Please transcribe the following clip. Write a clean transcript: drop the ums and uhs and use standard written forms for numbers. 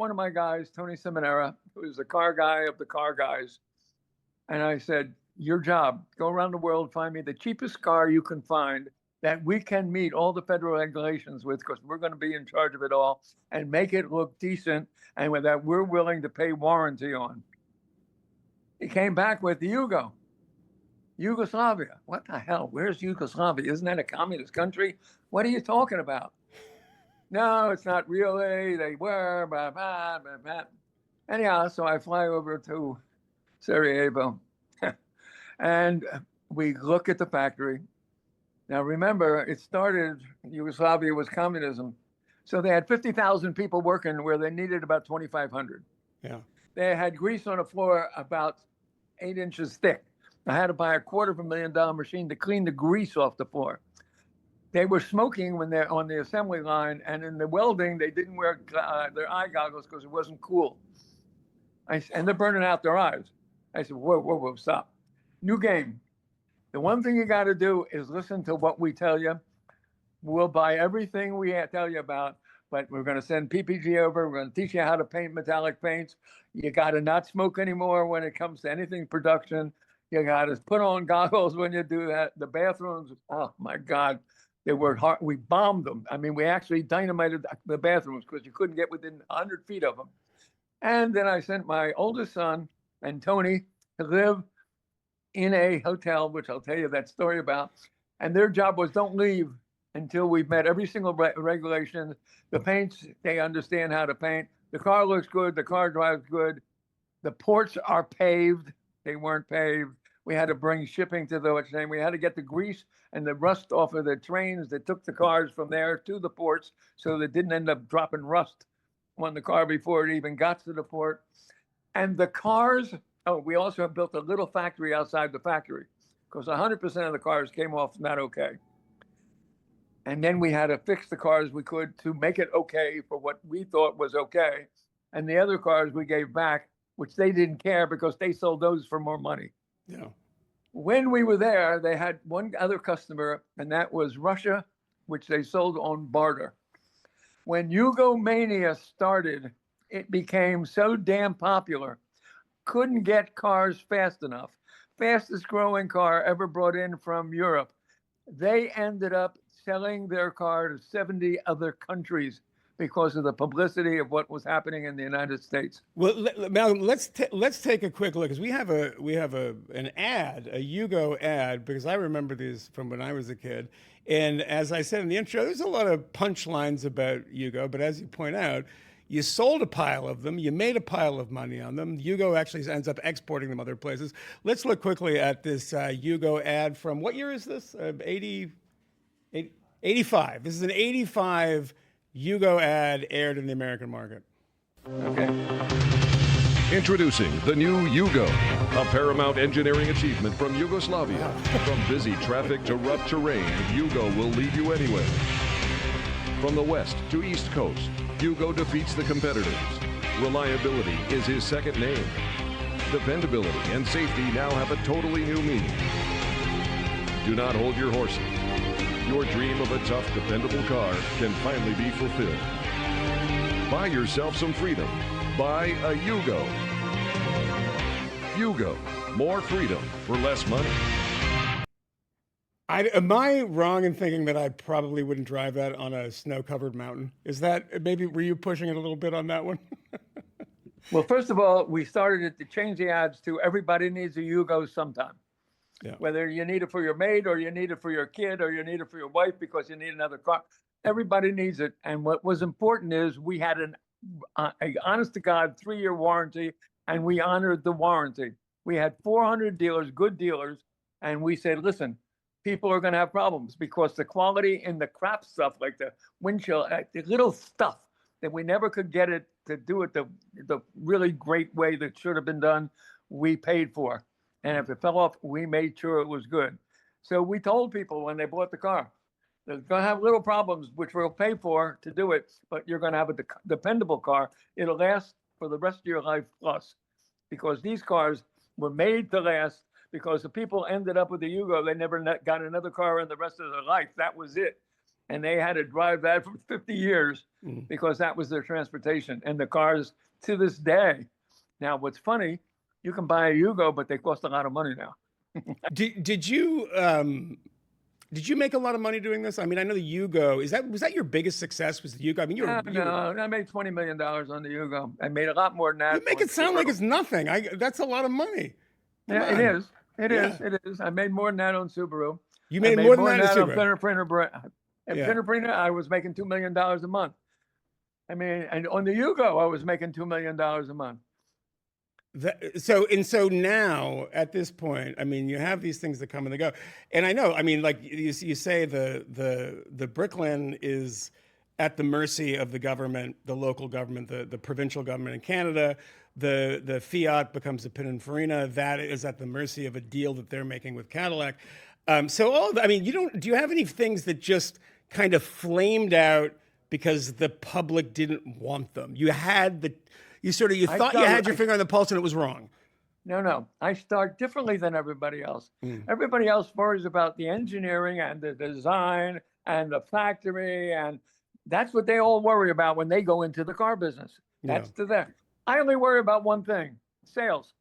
one of my guys, Tony Seminara, who is the car guy of the car guys. And I said, your job, go around the world, find me the cheapest car you can find that we can meet all the federal regulations with, because we're going to be in charge of it all, and make it look decent and with that we're willing to pay warranty on. He came back with the Yugo. Yugoslavia. What the hell? Where's Yugoslavia? Isn't that a communist country? What are you talking about? No, it's not really. They were. Blah, blah, blah, blah. Anyhow, so I fly over to Sarajevo and we look at the factory. Now, remember, it started, Yugoslavia was communism. So they had 50,000 people working where they needed about 2,500. Yeah. They had grease on the floor about 8 inches thick. I had to buy a $250,000 machine to clean the grease off the floor. They were smoking when they're on the assembly line, and in the welding, they didn't wear their eye goggles because it wasn't cool. And they're burning out their eyes. I said, whoa, whoa, whoa, stop. New game. The one thing you got to do is listen to what we tell you. We'll buy everything we tell you about, but we're going to send PPG over. We're going to teach you how to paint metallic paints. You got to not smoke anymore when it comes to anything production. You got to put on goggles when you do that. The bathrooms, oh my God, they were hard. We bombed them. I mean, we actually dynamited the bathrooms because you couldn't get within 100 feet of them. And then I sent my oldest son and Tony to live in a hotel, which I'll tell you that story about. And their job was don't leave until we've met every single regulation. The paints, they understand how to paint. The car looks good. The car drives good. The ports are paved. They weren't paved. We had to bring shipping to the what's name. We had to get the grease and the rust off of the trains that took the cars from there to the ports so they didn't end up dropping rust on the car before it even got to the port. And the cars, we also built a little factory outside the factory because 100% of the cars came off not okay. And then we had to fix the cars we could to make it okay for what we thought was okay. And the other cars we gave back, which they didn't care because they sold those for more money. Yeah. When we were there, they had one other customer, and that was Russia, which they sold on barter. When Yugomania started, it became so damn popular. Couldn't get cars fast enough. Fastest growing car ever brought in from Europe. They ended up selling their car to 70 other countries because of the publicity of what was happening in the United States. Well, Malcolm, let's take a quick look because we have an ad, a Yugo ad, because I remember these from when I was a kid. And as I said in the intro, there's a lot of punchlines about Yugo, but as you point out, you sold a pile of them, you made a pile of money on them. Yugo actually ends up exporting them other places. Let's look quickly at this Yugo ad from, what year is this? 85. This is an 85 Yugo ad aired in the American market. Okay. Introducing the new Yugo, a paramount engineering achievement from Yugoslavia. From busy traffic to rough terrain, Yugo will lead you anywhere. From the west to east coast, Yugo defeats the competitors. Reliability is his second name. Dependability and safety now have a totally new meaning. Do not hold your horses. Your dream of a tough, dependable car can finally be fulfilled. Buy yourself some freedom. Buy a Yugo. Yugo, more freedom for less money. Am I wrong in thinking that I probably wouldn't drive that on a snow-covered mountain? Is that, maybe, were you pushing it a little bit on that one? Well, first of all, we started it to change the ads to everybody needs a Yugo sometime. Yeah. Whether you need it for your maid or you need it for your kid or you need it for your wife because you need another car, everybody needs it. And what was important is we had an honest to God 3-year warranty, and we honored the warranty. We had 400 dealers, good dealers, and we said, listen, people are going to have problems because the quality in the crap stuff like the windshield, the little stuff that we never could get it to do it the really great way that should have been done, we paid for. And if it fell off, we made sure it was good. So we told people when they bought the car, they're going to have little problems, which we'll pay for to do it, but you're going to have a dependable car. It'll last for the rest of your life plus, because these cars were made to last, because the people ended up with the Yugo. They never got another car in the rest of their life. That was it. and they had to drive that for 50 years Mm. because that was their transportation. And the cars to this day. Now, what's funny, you can buy a Yugo, but they cost a lot of money now. Did you make a lot of money doing this? I mean, I know the Yugo. Was that your biggest success? Was the Yugo? I mean, No, I made $20 million on the Yugo. I made a lot more than that. you make on it sound like Subaru. it's nothing. That's a lot of money. Come Yeah, on. it is. It Yeah. is. It is. I made more than that on Subaru. You I made more than that on in Subaru. And Yeah. Pinner Printer, I was making $2 million a month. I mean, and on the Yugo, I was making $2 million a month. So now at this point, I mean, you have these things that come and they go, and I know, I mean, like you say, the Bricklin is at the mercy of the government, the local government, the provincial government in Canada. The Fiat becomes the Pininfarina. That is at the mercy of a deal that they're making with Cadillac. I mean, do you have any things that just kind of flamed out because the public didn't want them? You thought you had your finger on the pulse and it was wrong. No. I start differently than everybody else. Everybody else worries about the engineering and the design and the factory, and that's what they all worry about when they go into the car business. That's to them. I only worry about one thing: sales.